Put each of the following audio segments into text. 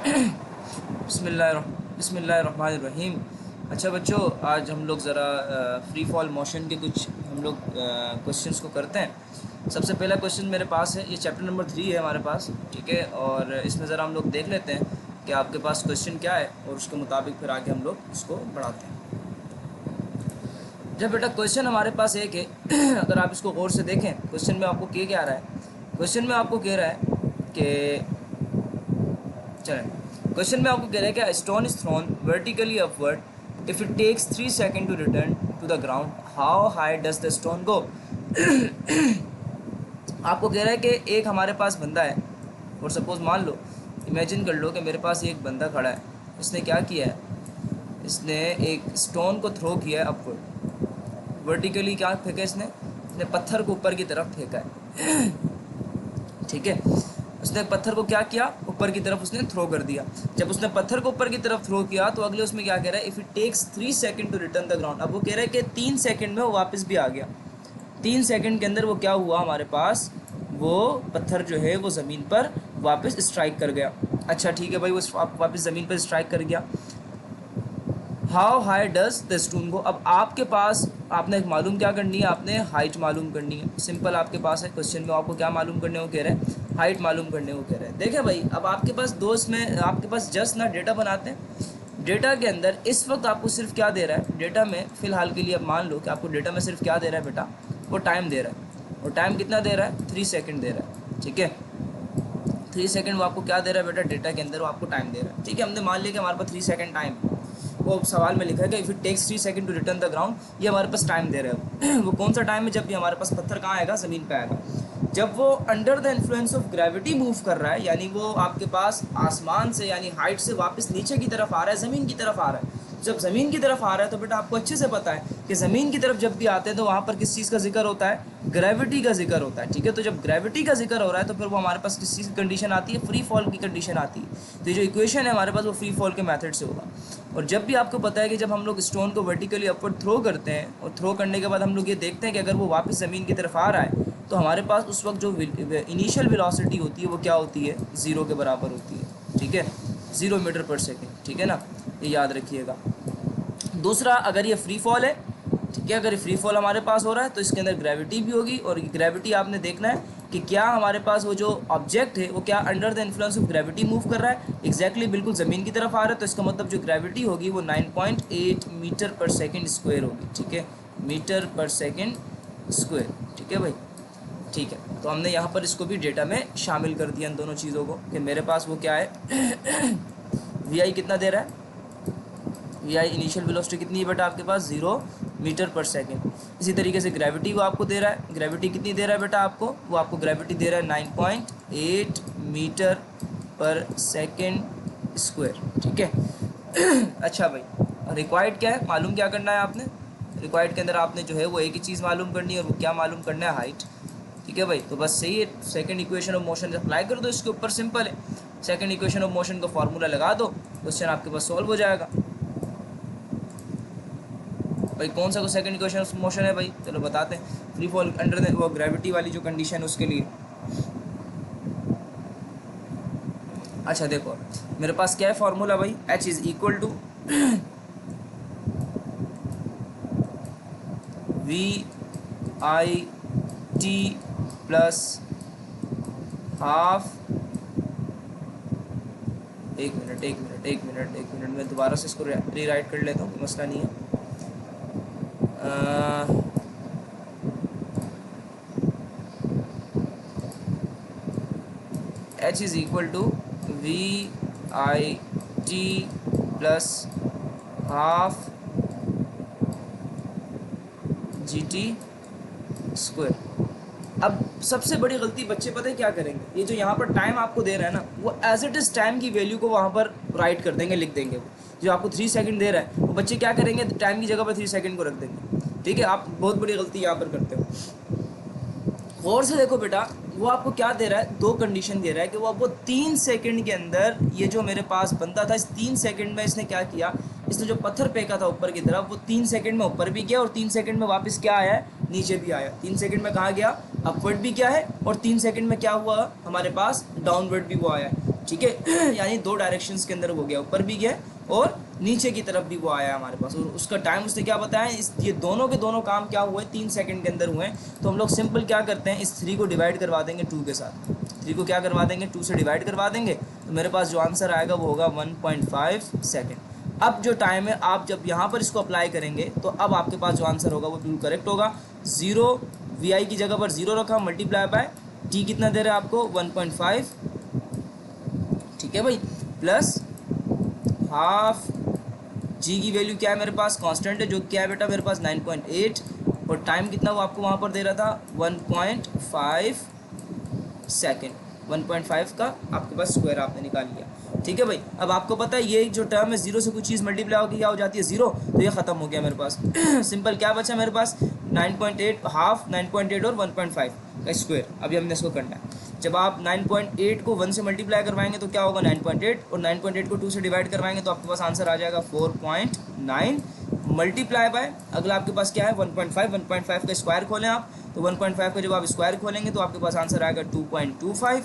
बिस्मिल्लाहिर्रहमानिर्रहीम। अच्छा बच्चों, आज हम लोग ज़रा फ्री फॉल मोशन के कुछ हम लोग क्वेश्चंस को करते हैं। सबसे पहला क्वेश्चन मेरे पास है, ये चैप्टर नंबर 3 है हमारे पास, ठीक है। और इसमें ज़रा हम लोग देख लेते हैं कि आपके पास क्वेश्चन क्या है और उसके मुताबिक फिर आगे हम लोग इसको बढ़ाते हैं। जब बेटा क्वेश्चन हमारे पास एक है, अगर आप इसको गौर से देखें, क्वेश्चन में आपको क्या रहा है। क्वेश्चन में आपको कह रहा है कि चलें, क्वेश्चन में आपको कह रहा है कि stone is thrown vertically upward if it takes 3 second to return to the ground, how high does the stone go. आपको कह रहा है कि एक हमारे पास बंदा है और सपोज मान लो, इमेजिन कर लो कि मेरे पास एक बंदा खड़ा है। इसने क्या किया है, इसने एक स्टोन को थ्रो किया है अपवर्ड, वर्टिकली क्या फेंका है इसने पत्थर को ऊपर की तरफ फेंका है। ठीक है, उसने पत्थर को क्या किया, ऊपर की तरफ उसने थ्रो कर दिया। जब उसने पत्थर को ऊपर की तरफ थ्रो किया तो अगले उसमें क्या कह रहा है, if it takes 3 second to return the ground. अब वो कह रहा है कि 3 सेकंड में वो वापस भी आ गया। 3 सेकंड के अंदर वो क्या हुआ, हमारे पास वो पत्थर जो है वो ज़मीन पर वापस स्ट्राइक कर गया। अच्छा ठीक है भाई, वो वापस ज़मीन पर स्ट्राइक कर गया। How high does the stone go. अब आपके पास आपने एक मालूम क्या करनी है, आपने हाइट मालूम करनी है। सिंपल आपके पास है क्वेश्चन में, आपको क्या मालूम करने को कह रहे हैं, हाइट मालूम करने को कह रहे हैं। देखें भाई, अब आपके पास दोस्त में आपके पास जस्ट ना डेटा बनाते हैं। डेटा के अंदर इस वक्त आपको सिर्फ क्या दे रहा है, डेटा में फ़िलहाल के लिए अब मान लो कि आपको डेटा में सिर्फ क्या दे रहा है बेटा, वो टाइम दे रहा है। और टाइम कितना दे रहा है, 3 सेकेंड दे रहा है। ठीक है, 3 सेकेंड वो आपको क्या दे रहा है बेटा, डेटा के अंदर वो आपको टाइम दे रहा है। ठीक है, हमने मान लिया कि हमारे पास 3 सेकेंड टाइम है। वो सवाल में लिखा है कि if it takes 3 second to return the ground, ये हमारे पास टाइम दे रहे हैं। वो कौन सा टाइम है, जब भी हमारे पास पत्थर कहाँ आएगा, ज़मीन पे आएगा। जब वो under the influence of gravity move कर रहा है, यानी वो आपके पास आसमान से यानी हाइट से वापस नीचे की तरफ आ रहा है, ज़मीन की तरफ आ रहा है। जब ज़मीन की तरफ आ रहा है तो बेटा आपको अच्छे से पता है कि ज़मीन की तरफ जब भी आते हैं तो वहाँ पर किस चीज़ का जिक्र होता है, ग्रेविटी का जिक्र होता है। ठीक है, तो जब ग्रेविटी का जिक्र हो रहा है तो फिर वो हमारे पास किस चीज़ की कंडीशन आती है, फ्री फॉल की कंडीशन आती है। तो ये जो इक्वेशन है हमारे पास वो फ्री फॉल के मेथड से होगा। और जब भी आपको पता है कि जब हम लोग स्टोन को वर्टिकली अपवर्ड थ्रो करते हैं और थ्रो करने के बाद हम लोग ये देखते हैं कि अगर वो वापस ज़मीन की तरफ आ रहा है तो हमारे पास उस वक्त जो इनिशियल वेलोसिटी होती है वो क्या होती है, 0 के बराबर होती है। ठीक है, 0 मीटर पर सेकेंड। ठीक है ना, ये याद रखिएगा। दूसरा, अगर ये फ्री फॉल है, ठीक है, अगर ये फ्री फॉल हमारे पास हो रहा है तो इसके अंदर ग्रेविटी भी होगी। और ग्रेविटी आपने देखना है कि क्या हमारे पास वो जो ऑब्जेक्ट है वो क्या under the influence of gravity move कर रहा है, एग्जैक्टली बिल्कुल ज़मीन की तरफ आ रहा है। तो इसका मतलब जो ग्रेविटी होगी वो 9.8 मीटर पर सेकेंड स्क्वायर होगी। ठीक है, मीटर पर सेकेंड स्क्वायर। ठीक है भाई, ठीक है। तो हमने यहाँ पर इसको भी डेटा में शामिल कर दिया इन दोनों चीज़ों को कि मेरे पास वो क्या है, वी आई कितना दे रहा है, वी आई इनिशियल वेलोसिटी कितनी है बेटा आपके पास, 0 मीटर पर सेकेंड। इसी तरीके से ग्रेविटी वो आपको दे रहा है, ग्रेविटी कितनी दे रहा है बेटा आपको, वो आपको ग्रेविटी दे रहा है 9.8 मीटर पर सेकेंड स्क्वायर। ठीक है। अच्छा भाई, रिक्वायर्ड क्या है, मालूम क्या करना है आपने, रिक्वायर्ड के अंदर आपने जो है वो एक ही चीज़ मालूम करनी है और वो क्या मालूम करना है, हाइट। ठीक है भाई, तो बस सही है, second equation of motion apply कर दो इसके ऊपर, सिंपल है। सेकंड इक्वेशन ऑफ मोशन का फार्मूला लगा दो, क्वेश्चन आपके पास सॉल्व हो जाएगा। भाई कौन सा सेकंड इक्वेशन ऑफ मोशन है भाई, चलो बताते हैं। फ्री फॉल अंडर वो ग्रेविटी वाली जो कंडीशन है उसके लिए। अच्छा देखो, मेरे पास क्या है फार्मूला भाई, H is equal to V I T plus half, एक मिनट मैं दोबारा से इसको रीराइट कर लेता हूँ, मसला नहीं है। H is equal to V I T plus half G T square. अब सबसे बड़ी गलती बच्चे पता है क्या करेंगे, ये जो यहाँ पर टाइम आपको दे रहा है ना, वो एज इट इज़ टाइम की वैल्यू को वहाँ पर राइट कर देंगे, लिख देंगे। वो जो आपको 3 सेकंड दे रहा है वो बच्चे क्या करेंगे, टाइम की जगह पर 3 सेकंड को रख देंगे। ठीक है, आप बहुत बड़ी गलती यहाँ पर करते हो। गौर से देखो बेटा, वो आपको क्या दे रहा है, 2 कंडीशन दे रहा है कि वो 3 सेकंड के अंदर, ये जो मेरे पास बनता था, इस 3 सेकंड में इसने क्या किया, इसने जो पत्थर फेंका था ऊपर की तरफ, वो 3 सेकंड में ऊपर भी गया और 3 सेकंड में वापस क्या आया है, नीचे भी आया। 3 सेकंड में कहाँ गया, अपवर्ड भी क्या है, और 3 सेकंड में क्या हुआ हमारे पास, डाउनवर्ड भी वो आया है। ठीक है। यानी 2 डायरेक्शंस के अंदर वो गया, ऊपर भी गया और नीचे की तरफ भी वो आया हमारे पास, और उसका टाइम उसने क्या बताया, ये दोनों के दोनों काम क्या हुए, 3 सेकंड के अंदर हुए। तो हम लोग सिंपल क्या करते हैं, इस 3 को डिवाइड करवा देंगे 2 के साथ, 3 को क्या करवा देंगे, 2 से डिवाइड करवा देंगे, तो मेरे पास जो आंसर आएगा वो होगा 1.5 सेकेंड। अब जो टाइम है, आप जब यहाँ पर इसको अप्लाई करेंगे तो अब आपके पास जो आंसर होगा वो बिल्कुल करेक्ट होगा। 0 vi की जगह पर 0 रखा, मल्टीप्लाई बाय t कितना दे रहा है आपको, 1.5, ठीक है भाई, प्लस हाफ जी की वैल्यू क्या है मेरे पास, कांस्टेंट है, जो क्या है बेटा मेरे पास 9.8, और टाइम कितना वो आपको वहाँ पर दे रहा था 1.5 सेकेंड। 1.5 का आपके पास स्क्वायर आपने निकाल लिया, ठीक है भाई। अब आपको पता है ये जो टर्म है, 0 से कोई चीज़ मल्टीप्लाई होगी क्या हो जाती है 0, तो ये ख़त्म हो गया मेरे पास। सिंपल क्या बचा मेरे पास, 9.8 हाफ, 9.8 और 1.5 का स्क्वायर। अभी हमने इसको करना है, जब आप 9.8 को 1 से मल्टीप्लाई करवाएंगे तो क्या होगा 9.8, और 9.8 को 2 से डिवाइड करवाएंगे तो आपके पास आंसर आ जाएगा 4.9, मल्टीप्लाई बाय अगला आपके पास क्या है 1.5, 1.5 का स्क्वायर खोलें आप, तो 1.5 का जब आप स्क्वायर खोलेंगे तो आपके पास आंसर आएगा 2.25,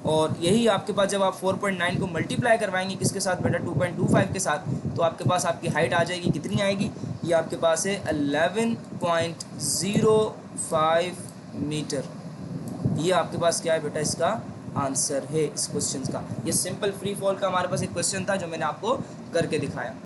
और यही आपके पास जब आप 4.9 को मल्टीप्लाई करवाएंगे किसके साथ बेटा, 2.25 के साथ, तो आपके पास आपकी हाइट आ जाएगी, कितनी आएगी, ये आपके पास है 11.05 मीटर। ये आपके पास क्या है बेटा, इसका आंसर है इस क्वेश्चन का। ये सिंपल फ्री फॉल का हमारे पास एक क्वेश्चन था जो मैंने आपको करके दिखाया।